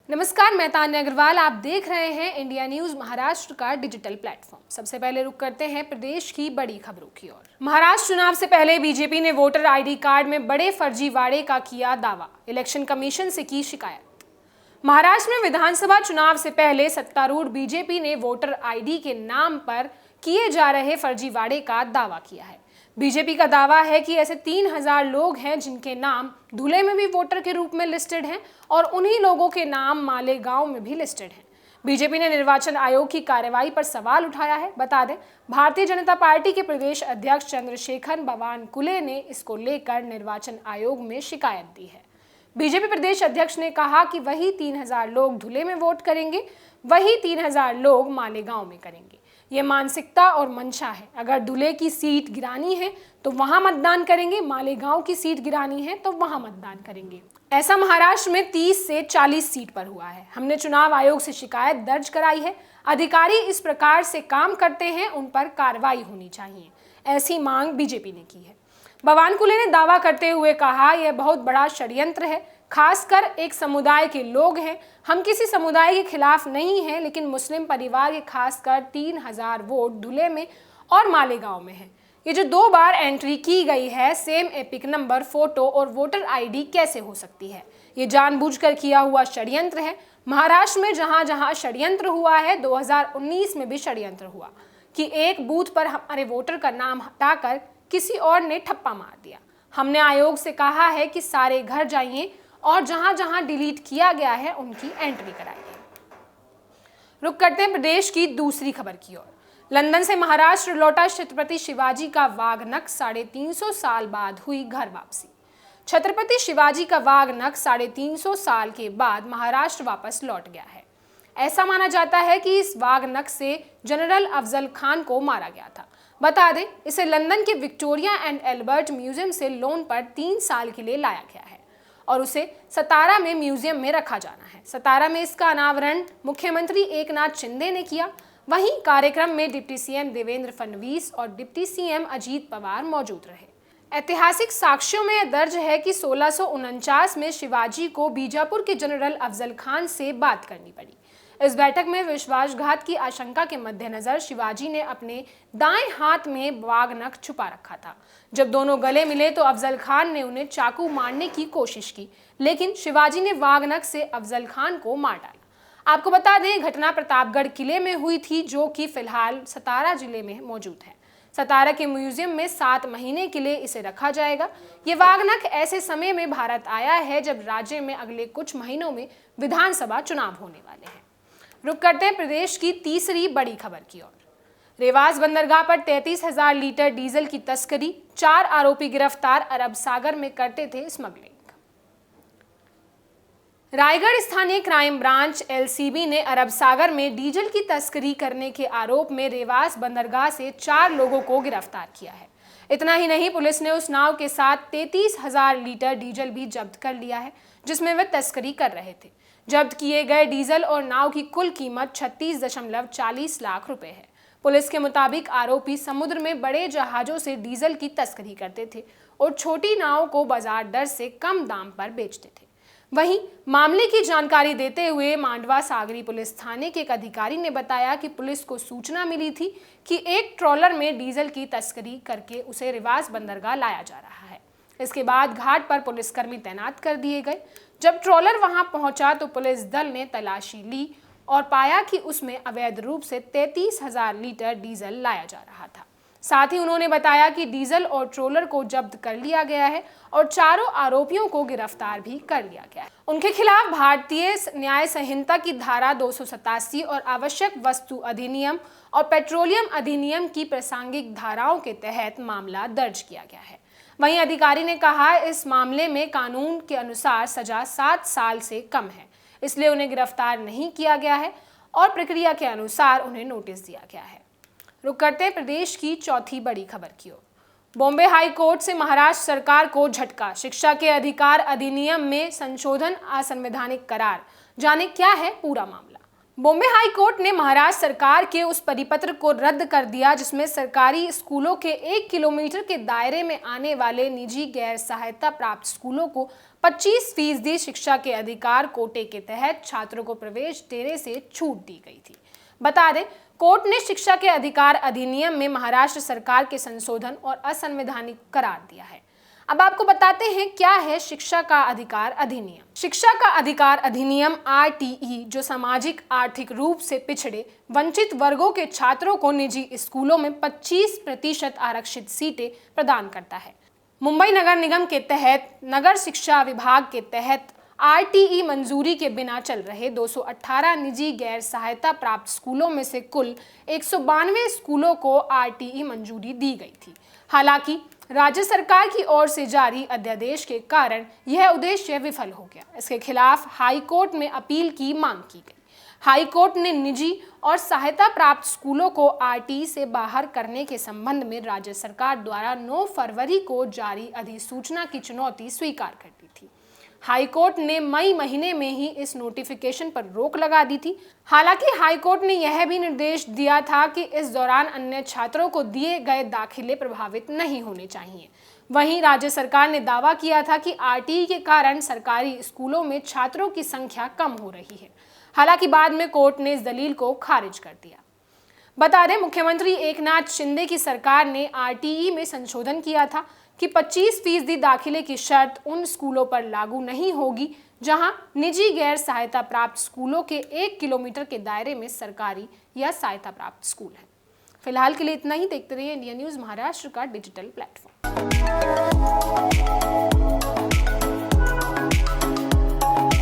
नमस्कार, मैं तान्या अग्रवाल। आप देख रहे हैं इंडिया न्यूज महाराष्ट्र का डिजिटल प्लेटफॉर्म। सबसे पहले रुक करते हैं प्रदेश की बड़ी खबरों की ओर। महाराष्ट्र चुनाव से पहले बीजेपी ने वोटर आईडी कार्ड में बड़े फर्जीवाड़े का किया दावा, इलेक्शन कमीशन से की शिकायत। महाराष्ट्र में विधानसभा चुनाव से पहले सत्तारूढ़ बीजेपी ने वोटर आईडी के नाम पर किए जा रहे फर्जीवाड़े का दावा किया है। बीजेपी का दावा है कि ऐसे 3000 लोग हैं जिनके नाम धुले में भी वोटर के रूप में लिस्टेड हैं और उन्हीं लोगों के नाम मालेगांव में भी लिस्टेड हैं। बीजेपी ने निर्वाचन आयोग की कार्रवाई पर सवाल उठाया है। बता दें, भारतीय जनता पार्टी के प्रदेश अध्यक्ष चंद्रशेखर बावनकुले ने इसको लेकर निर्वाचन आयोग में शिकायत दी है। बीजेपी प्रदेश अध्यक्ष ने कहा कि वही 3000 लोग धुले में वोट करेंगे, वही 3000 लोग मालेगांव में करेंगे। ये मानसिकता और मंशा है। अगर धुले की सीट गिरानी है तो वहां मतदान करेंगे, मालेगांव की सीट गिरानी है तो वहां मतदान करेंगे। ऐसा महाराष्ट्र में 30 से 40 सीट पर हुआ है। हमने चुनाव आयोग से शिकायत दर्ज कराई है। अधिकारी इस प्रकार से काम करते हैं, उन पर कार्रवाई होनी चाहिए, ऐसी मांग बीजेपी ने की है। बावनकुले ने दावा करते हुए कहा, यह बहुत बड़ा षड्यंत्र है, खासकर एक समुदाय के लोग हैं। हम किसी समुदाय के खिलाफ नहीं हैं, लेकिन मुस्लिम परिवार के खासकर 3000 वोट धुले में और मालेगांव में हैं। ये जो 2 बार एंट्री की गई है, सेम एपिक नंबर, फोटो और वोटर आईडी कैसे हो सकती है? ये जानबूझकर किया हुआ षड्यंत्र है। महाराष्ट्र में जहां जहां षड्यंत्र हुआ है, 2019 में भी षड्यंत्र हुआ कि एक बूथ पर हमारे वोटर का नाम हटाकर किसी और ने ठप्पा मार दिया। हमने आयोग से कहा है कि सारे घर जाइए और जहां जहां डिलीट किया गया है उनकी एंट्री कराइए। रुक करते हैं प्रदेश की दूसरी खबर की ओर। लंदन से महाराष्ट्र लौटा छत्रपति शिवाजी का वाघनख, 350 साल बाद हुई घर वापसी। छत्रपति शिवाजी का वाघनख 350 साल के बाद महाराष्ट्र वापस लौट गया है। ऐसा माना जाता है कि इस वाघनख से जनरल अफजल खान को मारा गया था। बता दें, इसे लंदन के विक्टोरिया एंड एल्बर्ट म्यूजियम से लोन पर 3 साल के लिए लाया गया है और उसे सतारा में म्यूजियम में रखा जाना है। सतारा में इसका अनावरण मुख्यमंत्री एकनाथ शिंदे ने किया। वहीं कार्यक्रम में डिप्टी सीएम देवेंद्र फडणवीस और डिप्टी सीएम अजीत पवार मौजूद रहे। ऐतिहासिक साक्ष्यों में दर्ज है कि 1649 में शिवाजी को बीजापुर के जनरल अफजल खान से बात करनी पड़ी। इस बैठक में विश्वासघात की आशंका के मद्देनजर शिवाजी ने अपने दाएं हाथ में वाघनख छुपा रखा था। जब दोनों गले मिले तो अफजल खान ने उन्हें चाकू मारने की कोशिश की, लेकिन शिवाजी ने वाघनख से अफजल खान को मार डाला। आपको बता दें, घटना प्रतापगढ़ किले में हुई थी, जो कि फिलहाल सतारा जिले में मौजूद है। सतारा के म्यूजियम में 7 महीने के लिए इसे रखा जाएगा। ये वाघनख ऐसे समय में भारत आया है जब राज्य में अगले कुछ महीनों में विधानसभा चुनाव होने वाले हैं। रुक करते हैं प्रदेश की तीसरी बड़ी खबर की ओर। रेवास बंदरगाह पर 33,000 लीटर डीजल की तस्करी, 4 आरोपी गिरफ्तार, अरब सागर में करते थे स्मगलिंग। रायगढ़ स्थानीय क्राइम ब्रांच एलसीबी ने अरब सागर में डीजल की तस्करी करने के आरोप में रेवास बंदरगाह से 4 लोगों को गिरफ्तार किया है। इतना ही नहीं, पुलिस ने उस नाव के साथ 33,000 लीटर डीजल भी जब्त कर लिया है, जिसमें वे तस्करी कर रहे थे। जब्त किए गए डीजल और नाव की कुल कीमत 36.40 लाख रुपए है। पुलिस के मुताबिक आरोपी समुद्र में बड़े जहाजों से डीजल की तस्करी करते थे और छोटी नाव को बाजार दर से कम दाम पर बेचते थे। वहीं मामले की जानकारी देते हुए मांडवा सागरी पुलिस थाने के एक अधिकारी ने बताया कि पुलिस को सूचना मिली थी कि एक ट्रॉलर में डीजल की तस्करी करके उसे रेवास बंदरगाह लाया जा रहा है। इसके बाद घाट पर पुलिसकर्मी तैनात कर दिए गए। जब ट्रॉलर वहां पहुंचा तो पुलिस दल ने तलाशी ली और पाया कि उसमें अवैध रूप से 33,000 लीटर डीजल लाया जा रहा था। साथ ही उन्होंने बताया कि डीजल और ट्रॉलर को जब्त कर लिया गया है और 4 आरोपियों को गिरफ्तार भी कर लिया गया है। उनके खिलाफ भारतीय न्याय संहिता की धारा 287 और आवश्यक वस्तु अधिनियम और पेट्रोलियम अधिनियम की प्रासंगिक धाराओं के तहत मामला दर्ज किया गया है। वहीं अधिकारी ने कहा, इस मामले में कानून के अनुसार सजा 7 साल से कम है, इसलिए उन्हें गिरफ्तार नहीं किया गया है और प्रक्रिया के अनुसार उन्हें नोटिस दिया गया है। रुक करते हैं प्रदेश की चौथी बड़ी खबर की ओर। बॉम्बे हाई कोर्ट से महाराष्ट्र सरकार को झटका, शिक्षा के अधिकार अधिनियम में संशोधन असंवैधानिक करार। जाने क्या है पूरा मामला। बॉम्बे हाई कोर्ट ने महाराष्ट्र सरकार के उस परिपत्र को रद्द कर दिया जिसमें सरकारी स्कूलों के 1 किलोमीटर के दायरे में आने वाले निजी गैर सहायता प्राप्त स्कूलों को 25% शिक्षा के अधिकार कोटे के तहत छात्रों को प्रवेश देने से छूट दी गई थी। बता दें, कोर्ट ने शिक्षा के अधिकार अधिनियम में महाराष्ट्र सरकार के संशोधन और असंवैधानिक करार दिया है। अब आपको बताते हैं क्या है शिक्षा का अधिकार अधिनियम। शिक्षा का अधिकार अधिनियम RTE जो सामाजिक आर्थिक रूप से पिछड़े वंचित वर्गों के छात्रों को निजी स्कूलों में 25% आरक्षित सीटें प्रदान करता है। मुंबई नगर निगम के तहत नगर शिक्षा विभाग के तहत RTE मंजूरी के बिना चल रहे 218 निजी गैर सहायता प्राप्त स्कूलों में से कुल 192 स्कूलों को RTE मंजूरी दी गई थी। हालांकि राज्य सरकार की ओर से जारी अध्यादेश के कारण यह उद्देश्य विफल हो गया। इसके खिलाफ हाई कोर्ट में अपील की मांग की गई। हाई कोर्ट ने निजी और सहायता प्राप्त स्कूलों को RTE से बाहर करने के संबंध में राज्य सरकार द्वारा 9 फरवरी को जारी अधिसूचना की चुनौती स्वीकार कर दी थी। हाई कोर्ट ने मई महीने में ही इस नोटिफिकेशन पर रोक लगा दी थी। हालांकि हाई कोर्ट ने यह भी निर्देश दिया था कि इस दौरान अन्य छात्रों को दिए गए दाखिले प्रभावित नहीं होने चाहिए। वहीं राज्य सरकार ने दावा किया था कि RTE के कारण सरकारी स्कूलों में छात्रों की संख्या कम हो रही है। हालांकि बाद में कोर्ट ने इस दलील को खारिज कर दिया। बता दें, मुख्यमंत्री एकनाथ शिंदे की सरकार ने RTE में संशोधन किया था कि 25% दाखिले की शर्त उन स्कूलों पर लागू नहीं होगी जहां निजी गैर सहायता प्राप्त स्कूलों के 1 किलोमीटर के दायरे में सरकारी या सहायता प्राप्त स्कूल हैं। फिलहाल के लिए इतना ही। देखते रहिए इंडिया न्यूज़ महाराष्ट्र का डिजिटल प्लेटफॉर्म।